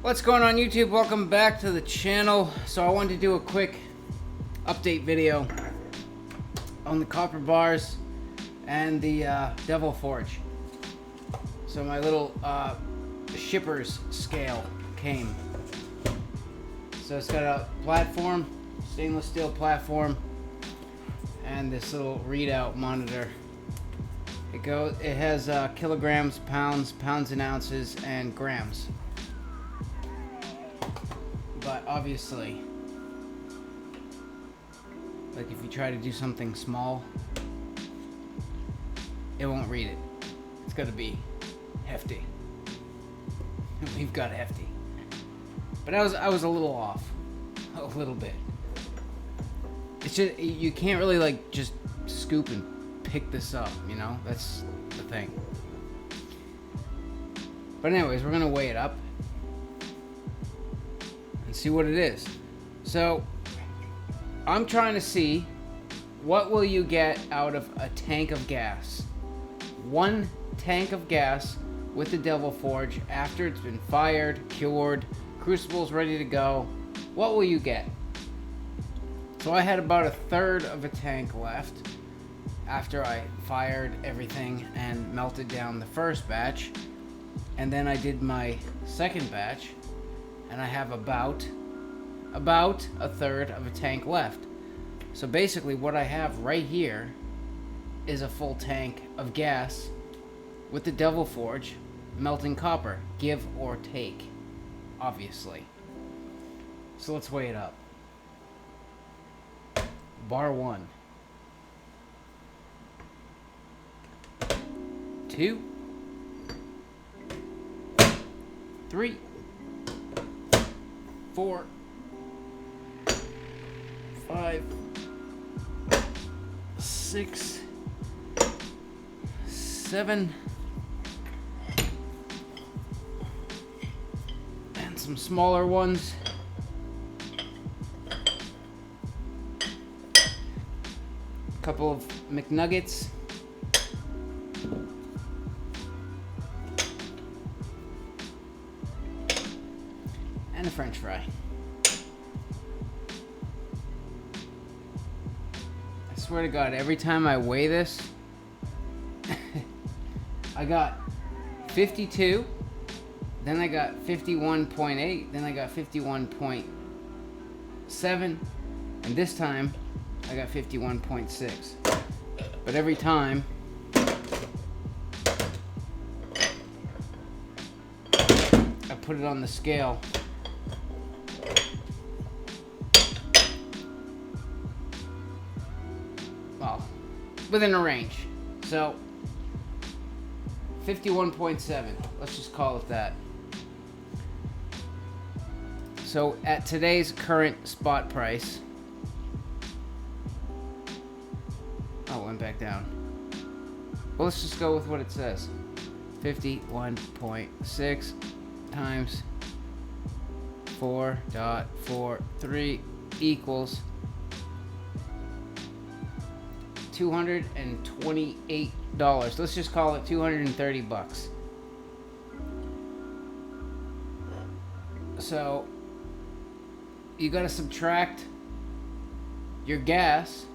What's going on YouTube? Welcome back to the channel. So I wanted to do a quick update video on the copper bars and the Devil Forge. So my little shipper's scale came. So it's got a platform, stainless steel platform, and this little readout monitor. It has kilograms, pounds, pounds and ounces, and grams. But obviously, like if you try to do something small, it won't read it. It's got to be hefty. We've got hefty. But I was a little off, a little bit. It's just you can't really like just scoop and pick this up, you know? That's the thing. But anyways, we're gonna weigh it up. See what it is. So I'm trying to see what will you get out of a tank of gas. One tank of gas with the Devil Forge after it's been fired, cured, crucible's ready to go. What will you get? So I had about a third of a tank left after I fired everything and melted down the first batch, and then I did my second batch, and I have about a third of a tank left. So basically what I have right here is a full tank of gas with the Devil Forge melting copper, give or take, obviously. So let's weigh it up. Bar 1, 2, 3, 4, 5, 6, 7, and some smaller ones. A couple of McNuggets. And a French fry. I swear to God, every time I weigh this, I got 52, then I got 51.8, then I got 51.7, and this time I got 51.6. But every time I put it on the scale, well, within a range. So 51.7, let's just call it that. So at today's current spot price, oh, it went back down. Well, let's just go with what it says. 51.6 times 4.43 equals $228. Let's just call it 230 bucks. So you got to subtract your gas,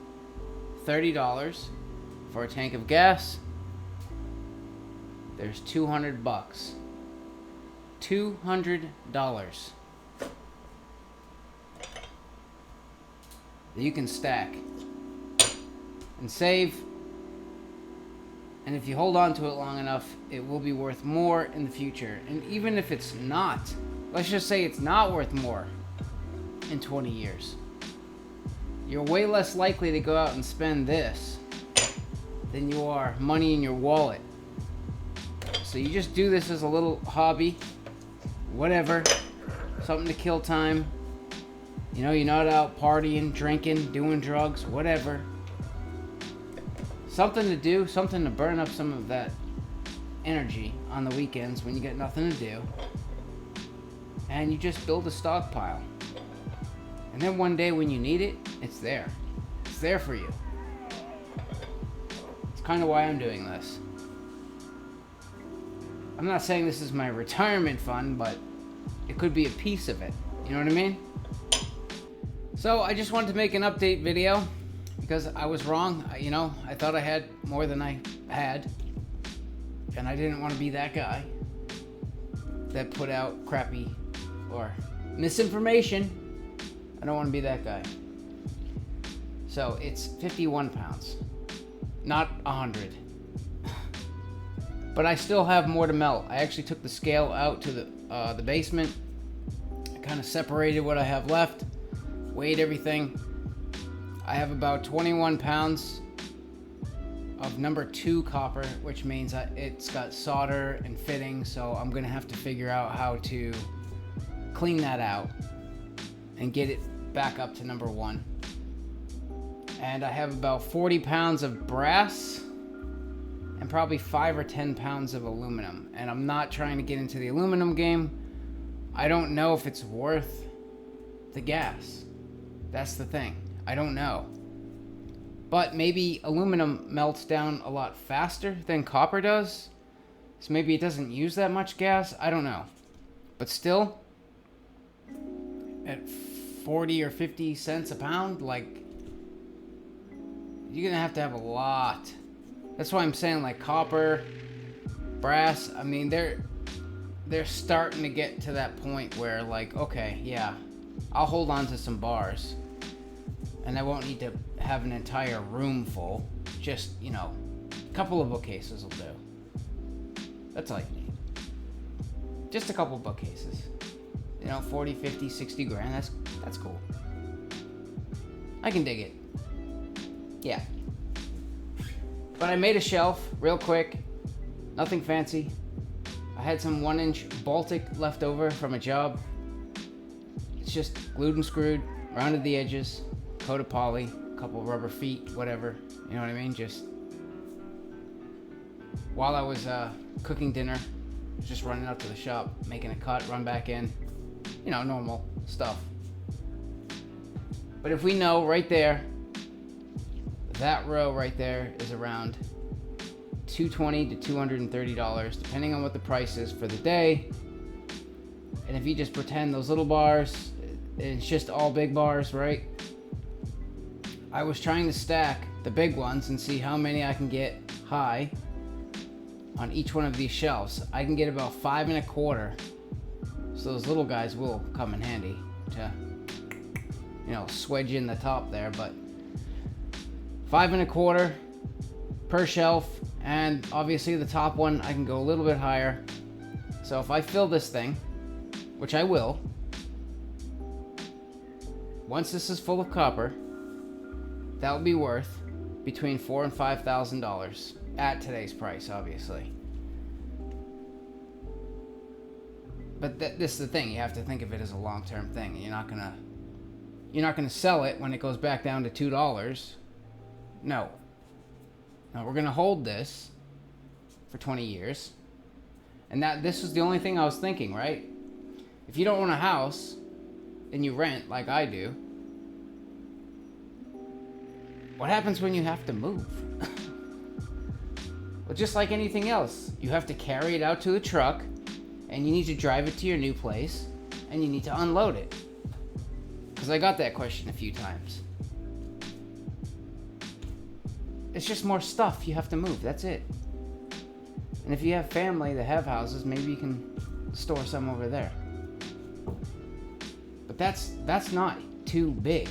$30 for a tank of gas. There's 200 bucks. $200 that you can stack and save. And if you hold on to it long enough, it will be worth more in the future. And even if it's not, let's just say it's not worth more in 20 years, you're way less likely to go out and spend this than you are money in your wallet. So you just do this as a little hobby, whatever, something to kill time. You know, you're not out partying, drinking, doing drugs, whatever. Something to do, something to burn up some of that energy on the weekends when you got nothing to do. And you just build a stockpile. And then one day when you need it, it's there. It's there for you. It's kind of why I'm doing this. I'm not saying this is my retirement fund, but It could be a piece of it. You know what I mean? So I just wanted to make an update video because I was wrong. I thought I had more than I had. And I didn't want to be that guy that put out crappy or misinformation. I don't want to be that guy. So it's 51 pounds, not 100. But I still have more to melt. I actually took the scale out to the basement. I kind of separated what I have left, weighed everything. I have about 21 pounds of number 2 copper, which means it's got solder and fitting, so I'm gonna have to figure out how to clean that out and get it back up to number 1. And I have about 40 pounds of brass and probably 5 or 10 pounds of aluminum. And I'm not trying to get into the aluminum game. I don't know if it's worth the gas. That's the thing. I don't know. But maybe aluminum melts down a lot faster than copper does. So maybe it doesn't use that much gas. I don't know. But still, at 40 or 50 cents a pound, like, you're gonna have to have a lot. That's why I'm saying, like, copper, brass, I mean, they're starting to get to that point where, like, okay, yeah, I'll hold on to some bars. And I won't need to have an entire room full. Just, a couple of bookcases will do. That's all you need. Just a couple bookcases. 40, 50, 60 grand, that's cool. I can dig it. Yeah. But I made a shelf real quick. Nothing fancy. I had some 1-inch Baltic left over from a job. It's just glued and screwed, rounded the edges, coat of poly, a couple of rubber feet, whatever. You know what I mean? Just while I was cooking dinner, just running up to the shop, making a cut, run back in. Normal stuff. But if we know right there, that row right there is around $220 to $230, depending on what the price is for the day. And if you just pretend those little bars, it's just all big bars, right? I was trying to stack the big ones and see how many I can get high on each one of these shelves. I can get about 5 1/4. So those little guys will come in handy to, swedge in the top there, but 5 1/4 per shelf, and obviously the top one I can go a little bit higher. So if I fill this thing, which I will, once this is full of copper, that will be worth between $4,000 and $5,000 at today's price, obviously. But this is the thing, you have to think of it as a long-term thing. You're not gonna sell it when it goes back down to $2. No, we're gonna hold this for 20 years. And this was the only thing I was thinking, right? If you don't own a house and you rent like I do, what happens when you have to move? Well, just like anything else, you have to carry it out to the truck, and you need to drive it to your new place, and you need to unload it. Because I got that question a few times. It's just more stuff you have to move, that's it. And if you have family that have houses, maybe you can store some over there. But that's not too big.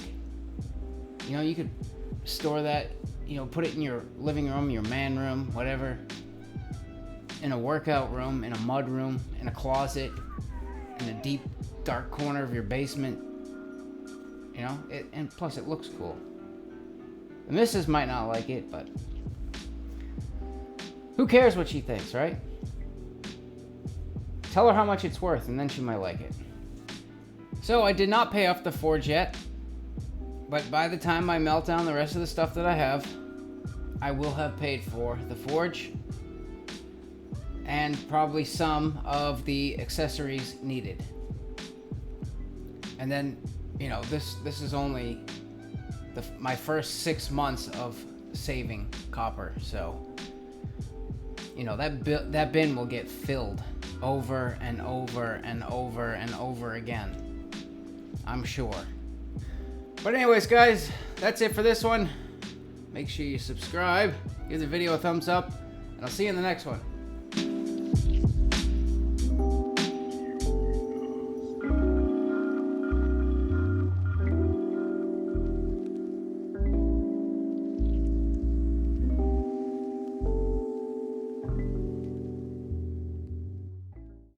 You could store that, put it in your living room, your man room, whatever. In a workout room, in a mud room, in a closet, in a deep, dark corner of your basement. And plus it looks cool. The missus might not like it, but who cares what she thinks, right? Tell her how much it's worth, and then she might like it. So I did not pay off the forge yet, but by the time I melt down the rest of the stuff that I have, I will have paid for the forge and probably some of the accessories needed. And then, this is only my first 6 months of saving copper, so that bin will get filled over and over and over and over again. I'm sure. But anyways, guys, that's it for this one. Make sure you subscribe, give the video a thumbs up, and I'll see you in the next one.